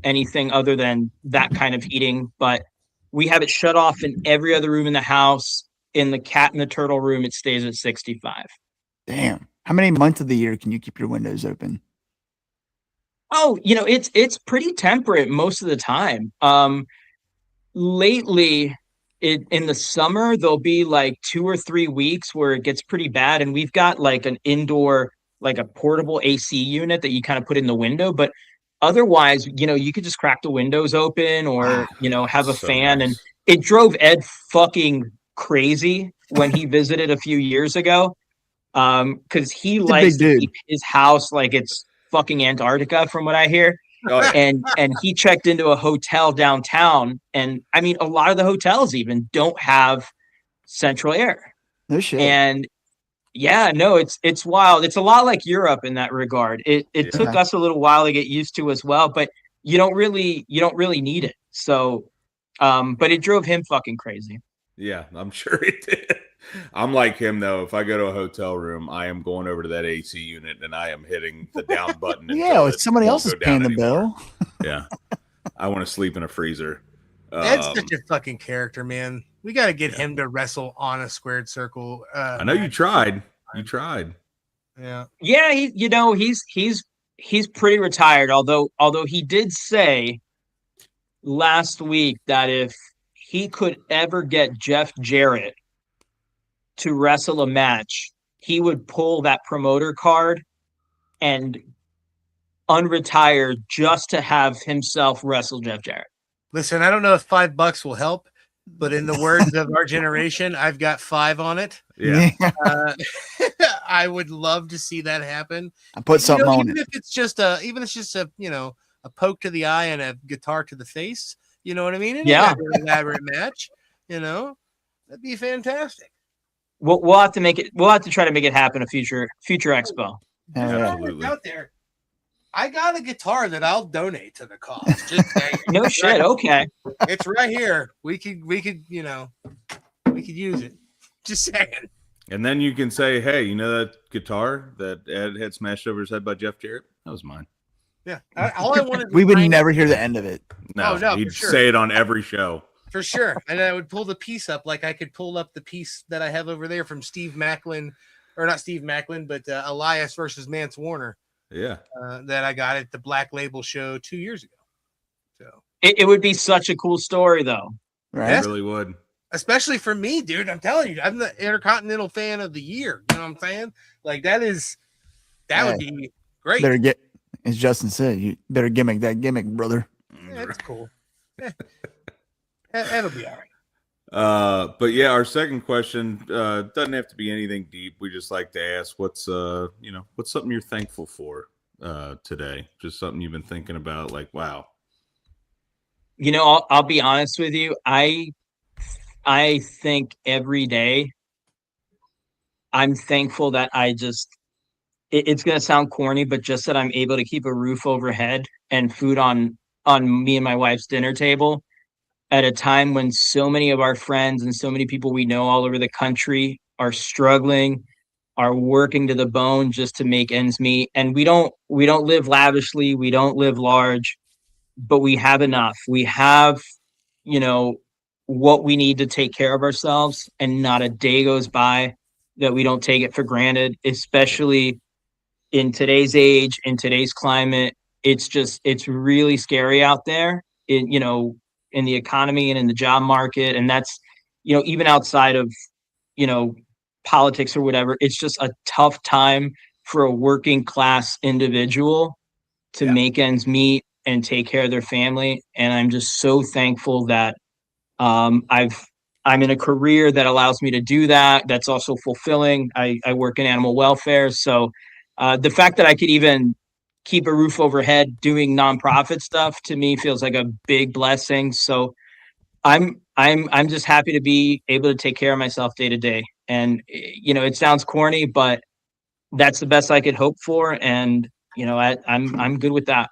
anything other than that kind of heating, but we have it shut off in every other room in the house. In the cat and the turtle room, it stays at 65. Damn. How many months of the year can you keep your windows open? Oh, it's pretty temperate most of the time. Lately, in the summer, there'll be like 2 or 3 weeks where it gets pretty bad, and we've got like an indoor, like a portable AC unit that you kind of put in the window. But otherwise, you could just crack the windows open or have a So fan. And nice. it drove Ed fucking crazy when he visited a few years ago, because he He's a likes big to dude. keep his house like it's fucking Antarctica, from what I hear. Oh yeah. And he checked into a hotel downtown, and I mean, a lot of the hotels even don't have central air. No shit. And yeah, no, it's wild. It's a lot like Europe in that regard. It Yeah. took us a little while to get used to as well, but you don't really need it. So but it drove him fucking crazy. Yeah, I'm sure it did. I'm like him though. If I go to a hotel room, I am going over to that AC unit and I am hitting the down button. Yeah, until it's it somebody won't else is go down paying the anymore. bill. Yeah, I want to sleep in a freezer. Ed's Um, such a fucking character, man. We got to get Yeah. him to wrestle on a squared circle. I know you match. tried. You tried. Yeah. Yeah, he's pretty retired, although he did say last week that if he could ever get Jeff Jarrett to wrestle a match, he would pull that promoter card and unretire just to have himself wrestle Jeff Jarrett. Listen, I don't know if $5 will help, but in the words of our generation, I've got 5 on it. Yeah. Uh, I would love to see that happen. I put something on Even it. if it's just a a poke to the eye and a guitar to the face. You know what I mean? An Yeah. elaborate match. That'd be fantastic. We'll have to make it. We'll have to try to make it happen a future expo. Hell yeah. Absolutely. Out there. I got a guitar that I'll donate to the cause. Just saying. No shit. Okay. It's right here. We could use it. Just saying. And then you can say, hey, you know that guitar that Ed had smashed over his head by Jeff Jarrett? That was mine. Yeah. All I wanted. We would never hear the end of it. No, Oh, no, he'd for sure. say it on every show. For sure. And I would pull the piece up like I could pull up the piece that I have over there from Steve Macklin, or not Steve Macklin, but Elias versus Mance Warner Yeah. that I got at the Black Label show 2 years ago. So, It would be such a cool story, though. Right? Yes. It really would. especially for me, dude, I'm telling you, I'm the Intercontinental Fan of the Year. You know what I'm saying? Like that would be great. Better get, as Justin said, you better gimmick that gimmick, brother. Yeah, that's cool. Yeah. That'll be all right. But yeah, our second question doesn't have to be anything deep. We just like to ask what's something you're thankful for today? Just something you've been thinking about, like, wow. I'll be honest with you. I think every day I'm thankful that it's going to sound corny, but just that I'm able to keep a roof overhead and food on me and my wife's dinner table at a time when so many of our friends and so many people we know all over the country are struggling, are working to the bone just to make ends meet. And we don't live lavishly, we don't live large, but we have enough. We have, what we need to take care of ourselves, and not a day goes by that we don't take it for granted, especially in today's age, in today's climate. It's really scary out there in the economy and in the job market. And that's, even outside of, politics or whatever, it's just a tough time for a working class individual to make ends meet. and take care of their family. And I'm just so thankful that I'm in a career that allows me to do that. That's also fulfilling. I work in animal welfare. So the fact that I could even keep a roof overhead doing nonprofit stuff to me feels like a big blessing. So I'm just happy to be able to take care of myself day to day. And it sounds corny, but that's the best I could hope for. And I'm good with that.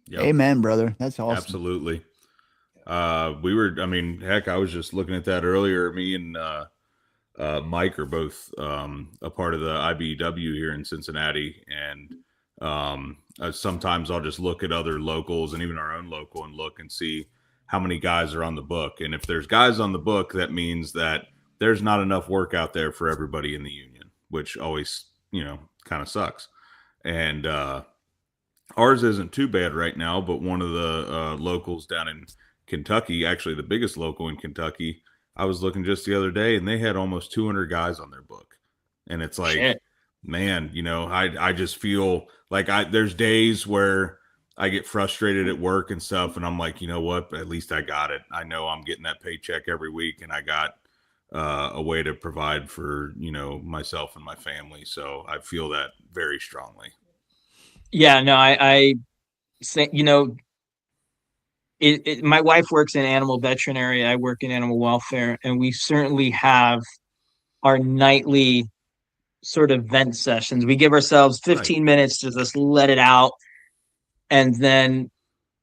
Yep. Amen, brother. That's awesome. Absolutely. Heck, I was just looking at that earlier. Me and Mike are both a part of the IBEW here in Cincinnati, and sometimes I'll just look at other locals and even our own local and look and see how many guys are on the book. And if there's guys on the book, that means that there's not enough work out there for everybody in the union, which always, kind of sucks. And ours isn't too bad right now, but one of the locals down in Kentucky, actually the biggest local in Kentucky, I was looking just the other day, and they had almost 200 guys on their book. And it's like, Shit. man, I just feel like there's days where I get frustrated at work and stuff, and I'm like, you know what? At least I got it. I know I'm getting that paycheck every week, and I got a way to provide for, myself and my family. So I feel that very strongly. Yeah, no, I say, my wife works in animal veterinary. I work in animal welfare, and we certainly have our nightly sort of vent sessions. We give ourselves 15 minutes to just let it out. And then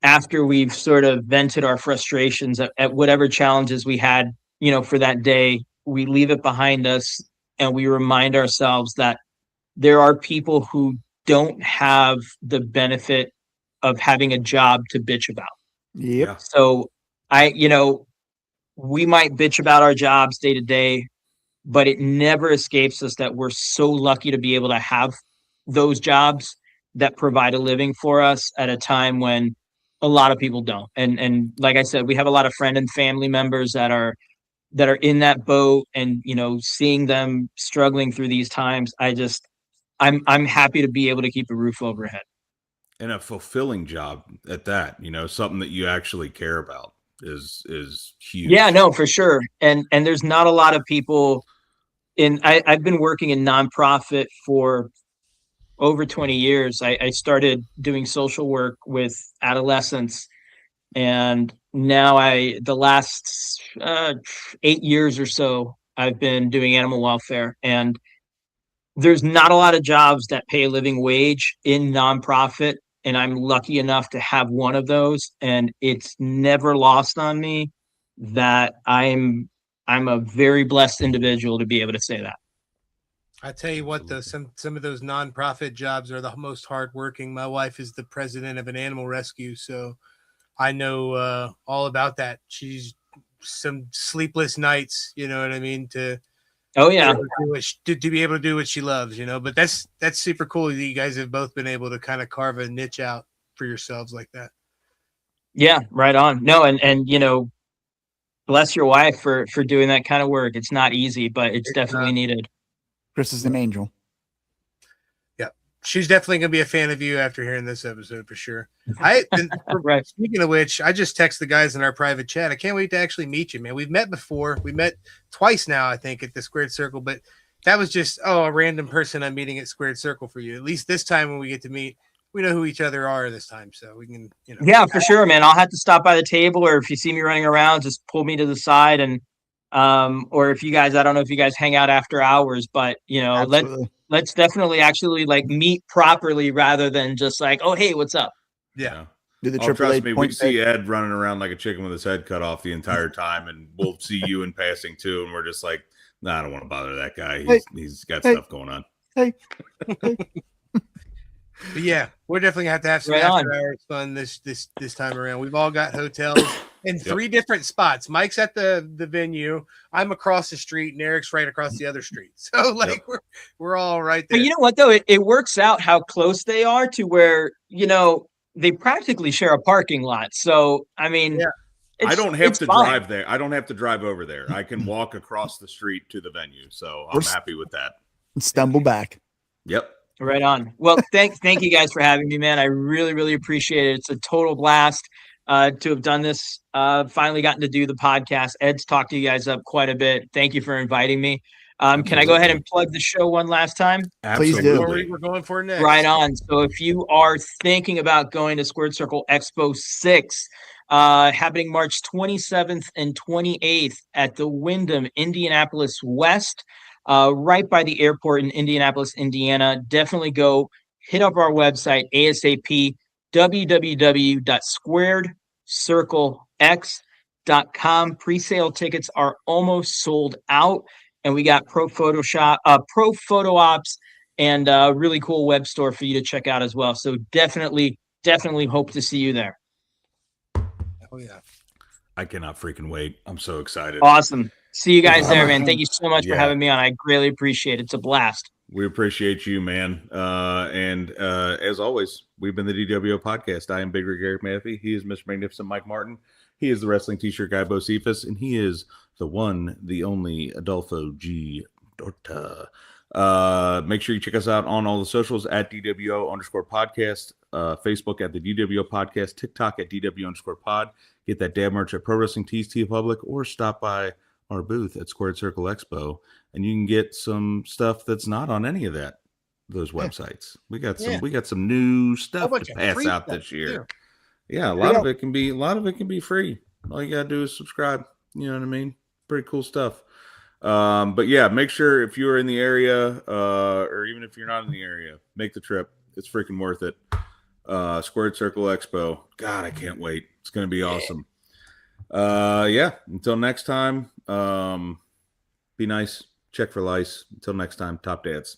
after we've sort of vented our frustrations at whatever challenges we had, for that day, we leave it behind us, and we remind ourselves that there are people who don't have the benefit of having a job to bitch about. Yep. Yeah. So we might bitch about our jobs day to day, but it never escapes us that we're so lucky to be able to have those jobs that provide a living for us at a time when a lot of people don't. And like I said, we have a lot of friend and family members that are in that boat, and seeing them struggling through these times, I'm happy to be able to keep a roof overhead. And a fulfilling job at that, something that you actually care about is huge. Yeah, no, for sure. And there's not a lot of people I've been working in nonprofit for over 20 years. I started doing social work with adolescents, and now the last 8 years or so, I've been doing animal welfare. And there's not a lot of jobs that pay a living wage in nonprofit, and I'm lucky enough to have one of those. And it's never lost on me that I'm a very blessed individual to be able to say that. I tell you what, though, some of those nonprofit jobs are the most hardworking. My wife is the president of an animal rescue, so I know all about that. She's some sleepless nights, you know what I mean, to Oh yeah, to be able to do what she loves, But that's super cool that you guys have both been able to kind of carve a niche out for yourselves like that. yeah, right on. No, and bless your wife for doing that kind of work. It's not easy, but it's definitely needed. Chris is an angel. Yeah, she's definitely gonna be a fan of you after hearing this episode for sure. Right. Speaking of which, I just text the guys in our private chat. I can't wait to actually meet you, man. We've met before. We met twice now, I think, at the Squared Circle, but that was just a random person I'm meeting at Squared Circle for you. At least this time when we get to meet, we know who each other are this time, so we can, Yeah, for sure, man. I'll have to stop by the table, or if you see me running around, just pull me to the side. And or if you guys, I don't know if you guys hang out after hours, but let's definitely actually like meet properly rather than just like, oh hey, what's up? Yeah. Do the trust me, we see Ed running around like a chicken with his head cut off the entire time, and we'll see you in passing too, and we're just like, nah, I don't want to bother that guy. He's got stuff going on. Hey. But yeah, we're definitely gonna have to have some after hours fun this time around. We've all got hotels in 3 different spots. Mike's at the venue. I'm across the street, and Eric's right across the other street. So we're all right there. But you know what though? It works out how close they are to where they practically share a parking lot. So I mean, I don't have to drive there. I don't have to drive over there. I can walk across the street to the venue. So I'm happy with that. And stumble back. Yep. Right on. Well, thank you guys for having me, man. I really, really appreciate it. It's a total blast to have done this. Finally gotten to do the podcast. Ed's talked to you guys up quite a bit. Thank you for inviting me. Can I go ahead and plug the show one last time? Please do. Absolutely. Where we're going for next. Right on. So if you are thinking about going to Squared Circle Expo 6, happening March 27th and 28th at the Wyndham, Indianapolis West, right by the airport in Indianapolis, Indiana. Definitely go hit up our website, ASAP, www.squaredcirclex.com. Pre-sale tickets are almost sold out, and we got pro photo ops, and a really cool web store for you to check out as well. So definitely hope to see you there. Oh yeah. I cannot freaking wait. I'm so excited. Awesome. See you guys there, man. Thank you so much for Yeah. having me on. I greatly appreciate it. It's a blast. We appreciate you, man. And as always, we've been the DWO podcast. I am Big Rig Eric Maffey. He is Mr. Magnificent Mike Martin. He is the wrestling t-shirt guy, Bo Cephas, and he is the one, the only Adolfo G. Dorta. Make sure you check us out on all the socials at DWO_podcast, Facebook at the DWO podcast, TikTok at DW_pod. Get that dab merch at Pro Wrestling Tees Public, or stop by our booth at Squared Circle Expo, and you can get some stuff that's not on any of those websites. We got some new stuff to pass out this year. Yeah, a lot of it can be free. All you gotta do is subscribe. You know what I mean? Pretty cool stuff. But yeah, make sure if you're in the area, or even if you're not in the area, make the trip. It's freaking worth it. Squared Circle Expo. God, I can't wait. It's gonna be awesome. Yeah, until next time, be nice, check for lice. Until next time, top dads.